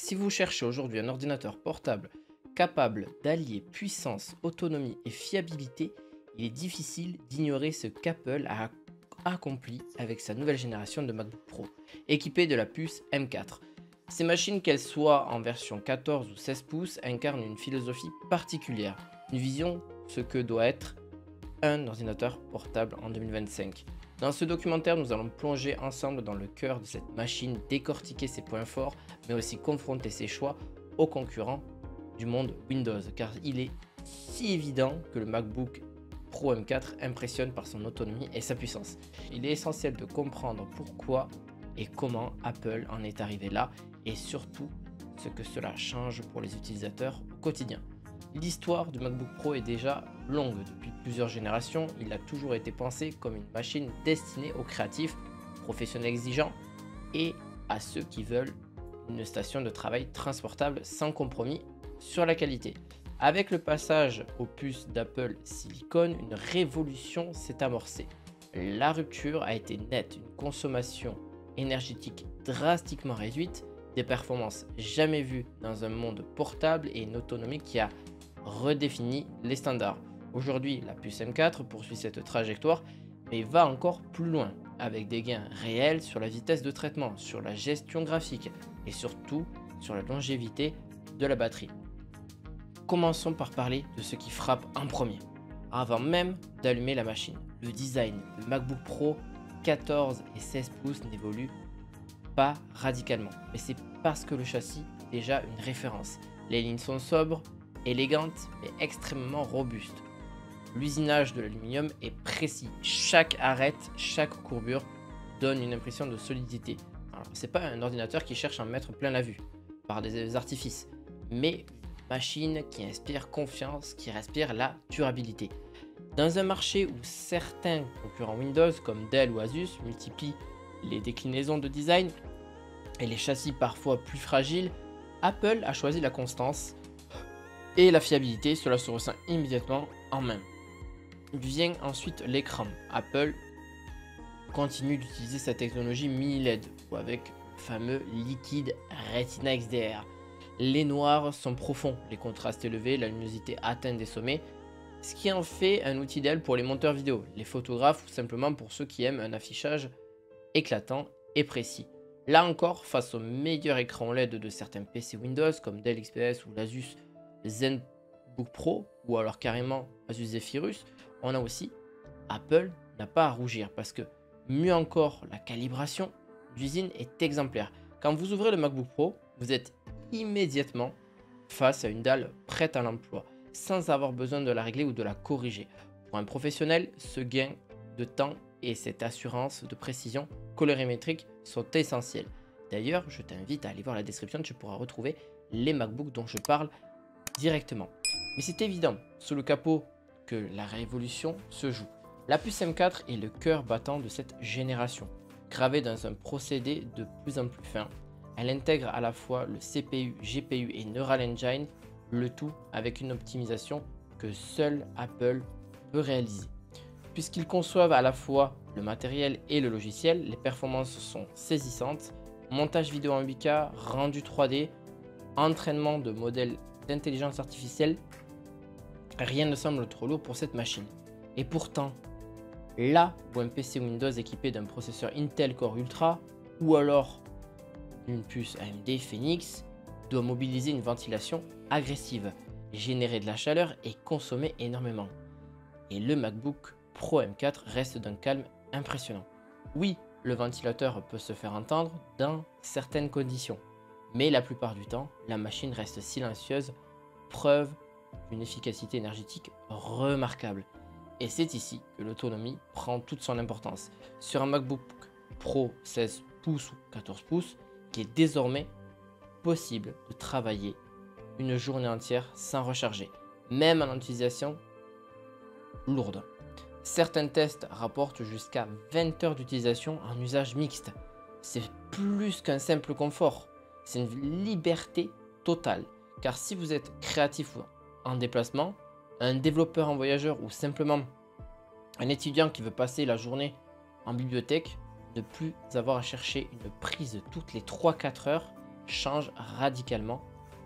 Si vous cherchez aujourd'hui un ordinateur portable capable d'allier puissance, autonomie et fiabilité, il est difficile d'ignorer ce qu'Apple a accompli avec sa nouvelle génération de MacBook Pro, équipée de la puce M4. Ces machines, qu'elles soient en version 14 ou 16 pouces, incarnent une philosophie particulière, une vision de ce que doit être un ordinateur portable en 2025. Dans ce documentaire, nous allons plonger ensemble dans le cœur de cette machine, décortiquer ses points forts, mais aussi confronter ses choix aux concurrents du monde Windows, car il est si évident que le MacBook Pro M4 impressionne par son autonomie et sa puissance. Il est essentiel de comprendre pourquoi et comment Apple en est arrivé là, et surtout ce que cela change pour les utilisateurs au quotidien. L'histoire du MacBook Pro est déjà longue. Depuis plusieurs générations, il a toujours été pensé comme une machine destinée aux créatifs, professionnels exigeants et à ceux qui veulent une station de travail transportable sans compromis sur la qualité. Avec le passage aux puces d'Apple Silicon, une révolution s'est amorcée. La rupture a été nette, une consommation énergétique drastiquement réduite, des performances jamais vues dans un monde portable et une autonomie qui a redéfini les standards. Aujourd'hui, la puce M4 poursuit cette trajectoire, mais va encore plus loin, avec des gains réels sur la vitesse de traitement, sur la gestion graphique et surtout sur la longévité de la batterie. Commençons par parler de ce qui frappe en premier. Avant même d'allumer la machine, le design. Le MacBook Pro 14 et 16 pouces n'évolue pas radicalement, mais c'est parce que le châssis est déjà une référence. Les lignes sont sobres, élégantes mais extrêmement robustes. L'usinage de l'aluminium est précis. Chaque arête, chaque courbure donne une impression de solidité. Alors, c'est pas un ordinateur qui cherche à en mettre plein la vue par des artifices, mais une machine qui inspire confiance, qui respire la durabilité. Dans un marché où certains concurrents Windows comme Dell ou Asus multiplient les déclinaisons de design et les châssis parfois plus fragiles, Apple a choisi la constance et la fiabilité. Cela se ressent immédiatement en main. Vient ensuite l'écran. Apple continue d'utiliser sa technologie mini LED ou avec le fameux liquide Retina XDR. Les noirs sont profonds, les contrastes élevés, la luminosité atteint des sommets, ce qui en fait un outil idéal pour les monteurs vidéo, les photographes ou simplement pour ceux qui aiment un affichage éclatant et précis. Là encore, face au meilleur écran LED de certains PC Windows comme Dell XPS ou l'Asus ZenBook Pro ou alors carrément Asus Zephyrus, on a aussi Apple n'a pas à rougir parce que mieux encore, la calibration d'usine est exemplaire. Quand vous ouvrez le MacBook Pro, vous êtes immédiatement face à une dalle prête à l'emploi sans avoir besoin de la régler ou de la corriger. Pour un professionnel, ce gain de temps et cette assurance de précision colorimétrique sont essentiels. D'ailleurs, je t'invite à aller voir la description, tu pourras retrouver les MacBooks dont je parle directement. Mais c'est évident, sous le capot, que la révolution se joue. La puce M4 est le cœur battant de cette génération. Gravée dans un procédé de plus en plus fin, elle intègre à la fois le CPU, GPU et Neural Engine, le tout avec une optimisation que seul Apple peut réaliser. Puisqu'ils conçoivent à la fois le matériel et le logiciel, les performances sont saisissantes. Montage vidéo en 8K, rendu 3D, entraînement de modèles d'intelligence artificielle, rien ne semble trop lourd pour cette machine. Et pourtant, là où un PC Windows équipé d'un processeur Intel Core Ultra ou alors une puce AMD Phoenix doit mobiliser une ventilation agressive, générer de la chaleur et consommer énormément. Et le MacBook Pro M4 reste d'un calme impressionnant. Oui, le ventilateur peut se faire entendre dans certaines conditions, mais la plupart du temps, la machine reste silencieuse, preuve d'une efficacité énergétique remarquable. Et c'est ici que l'autonomie prend toute son importance. Sur un MacBook Pro 16 pouces ou 14 pouces, il est désormais possible de travailler une journée entière sans recharger, même en utilisation lourde. Certains tests rapportent jusqu'à 20 heures d'utilisation en usage mixte. C'est plus qu'un simple confort, c'est une liberté totale. Car si vous êtes créatif ou en déplacement, un développeur en voyageur ou simplement un étudiant qui veut passer la journée en bibliothèque, ne plus avoir à chercher une prise toutes les 3-4 heures change radicalement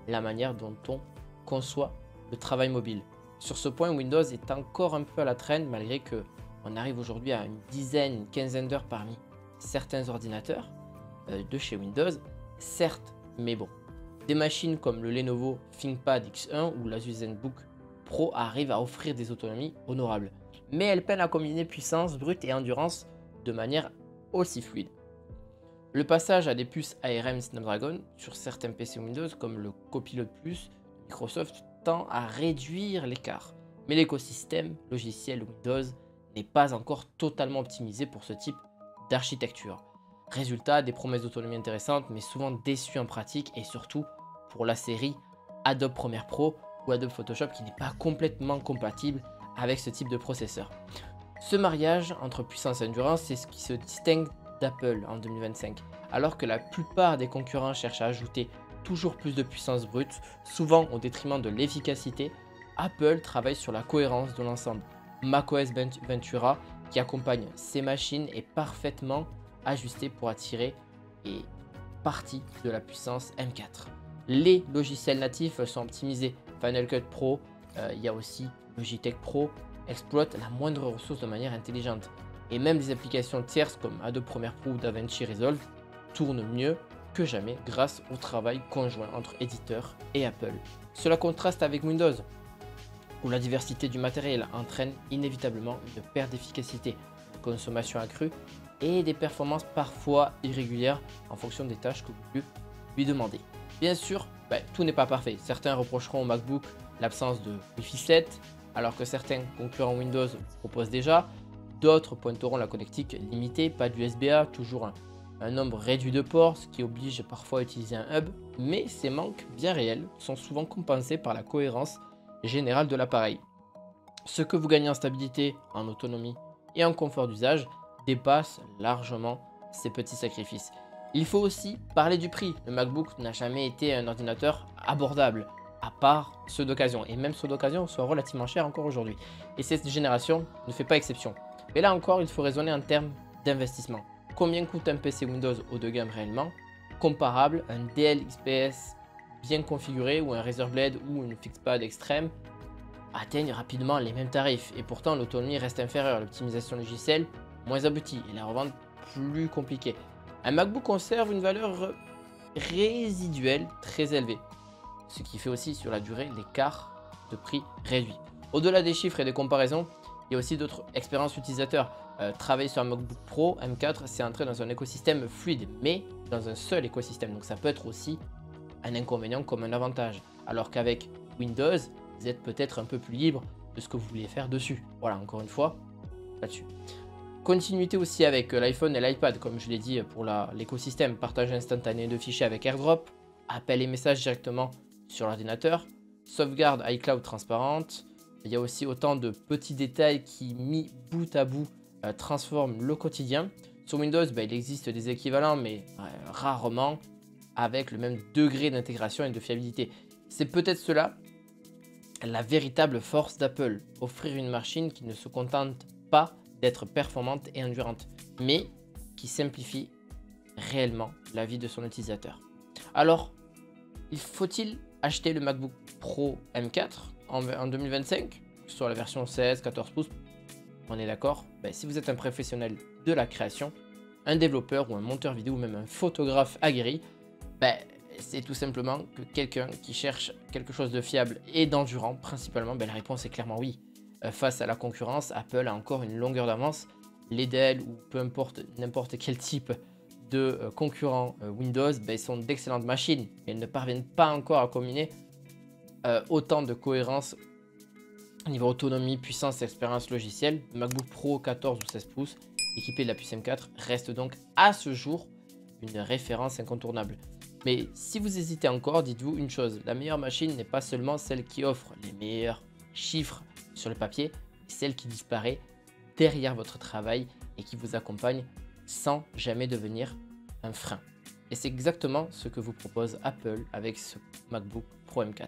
la manière dont on conçoit le travail mobile. Sur ce point, Windows est encore un peu à la traîne malgré que on arrive aujourd'hui à une dizaine, une quinzaine d'heures parmi certains ordinateurs de chez Windows, certes, mais bon. Des machines comme le Lenovo ThinkPad X1 ou l'Asus ZenBook Pro arrivent à offrir des autonomies honorables, mais elles peinent à combiner puissance brute et endurance de manière aussi fluide. Le passage à des puces ARM Snapdragon sur certains PC Windows comme le Copilot Plus de Microsoft tend à réduire l'écart, mais l'écosystème logiciel Windows n'est pas encore totalement optimisé pour ce type d'architecture. Résultat, des promesses d'autonomie intéressantes, mais souvent déçues en pratique et surtout pour la série Adobe Premiere Pro ou Adobe Photoshop qui n'est pas complètement compatible avec ce type de processeur. Ce mariage entre puissance et endurance, c'est ce qui se distingue d'Apple en 2025. Alors que la plupart des concurrents cherchent à ajouter toujours plus de puissance brute, souvent au détriment de l'efficacité, Apple travaille sur la cohérence de l'ensemble. macOS Ventura, qui accompagne ces machines, est parfaitement ajusté pour attirer et partie de la puissance M4. Les logiciels natifs sont optimisés. Final Cut Pro, il y a aussi Logitech Pro, exploite la moindre ressource de manière intelligente. Et même les applications tierces comme Adobe Premiere Pro ou DaVinci Resolve tournent mieux que jamais grâce au travail conjoint entre éditeurs et Apple. Cela contraste avec Windows, où la diversité du matériel entraîne inévitablement une perte d'efficacité, une consommation accrue et des performances parfois irrégulières en fonction des tâches que vous lui demandez. Bien sûr, tout n'est pas parfait. Certains reprocheront au MacBook l'absence de Wi-Fi 7, alors que certains concurrents Windows proposent déjà. D'autres pointeront la connectique limitée, pas d'USB-A, toujours un nombre réduit de ports, ce qui oblige parfois à utiliser un hub, mais ces manques bien réels sont souvent compensés par la cohérence générale de l'appareil. Ce que vous gagnez en stabilité, en autonomie et en confort d'usage dépasse largement ces petits sacrifices. Il faut aussi parler du prix. Le MacBook n'a jamais été un ordinateur abordable, à part ceux d'occasion, et même ceux d'occasion sont relativement chers encore aujourd'hui. Et cette génération ne fait pas exception. Mais là encore, il faut raisonner en termes d'investissement. Combien coûte un PC Windows haut de gamme réellement, comparable à un Dell XPS bien configuré ou un Razer Blade ou une FixPad extrême atteignent rapidement les mêmes tarifs. Et pourtant, l'autonomie reste inférieure, l'optimisation logicielle moins aboutie et la revente plus compliquée. Un MacBook conserve une valeur résiduelle très élevée, ce qui fait aussi sur la durée l'écart de prix réduit. Au-delà des chiffres et des comparaisons, il y a aussi d'autres expériences utilisateurs. Travailler sur un MacBook Pro M4, c'est entrer dans un écosystème fluide, mais dans un seul écosystème. Donc ça peut être aussi un inconvénient comme un avantage. Alors qu'avec Windows, vous êtes peut-être un peu plus libre de ce que vous voulez faire dessus. Voilà, encore une fois, là-dessus. Continuité aussi avec l'iPhone et l'iPad, comme je l'ai dit pour l'écosystème, partage instantané de fichiers avec AirDrop, appel et messages directement sur l'ordinateur, sauvegarde iCloud transparente. Il y a aussi autant de petits détails qui, mis bout à bout, transforment le quotidien. Sur Windows, il existe des équivalents, mais rarement avec le même degré d'intégration et de fiabilité. C'est peut-être cela la véritable force d'Apple, offrir une machine qui ne se contente pas d'être performante et endurante, mais qui simplifie réellement la vie de son utilisateur. Alors, faut-il acheter le MacBook Pro M4 en 2025, sur la version 16, 14 pouces? On est d'accord? Si vous êtes un professionnel de la création, un développeur ou un monteur vidéo ou même un photographe aguerri, c'est tout simplement que quelqu'un qui cherche quelque chose de fiable et d'endurant principalement, la réponse est clairement oui. Face à la concurrence, Apple a encore une longueur d'avance. Les Dell ou peu importe n'importe quel type de concurrents Windows sont d'excellentes machines, mais elles ne parviennent pas encore à combiner autant de cohérence au niveau autonomie, puissance et expérience logicielle. Le MacBook Pro 14 ou 16 pouces équipé de la puce M4 reste donc à ce jour une référence incontournable. Mais si vous hésitez encore, dites-vous une chose, la meilleure machine n'est pas seulement celle qui offre les meilleurs chiffres sur le papier, celle qui disparaît derrière votre travail et qui vous accompagne sans jamais devenir un frein. Et c'est exactement ce que vous propose Apple avec ce MacBook Pro M4.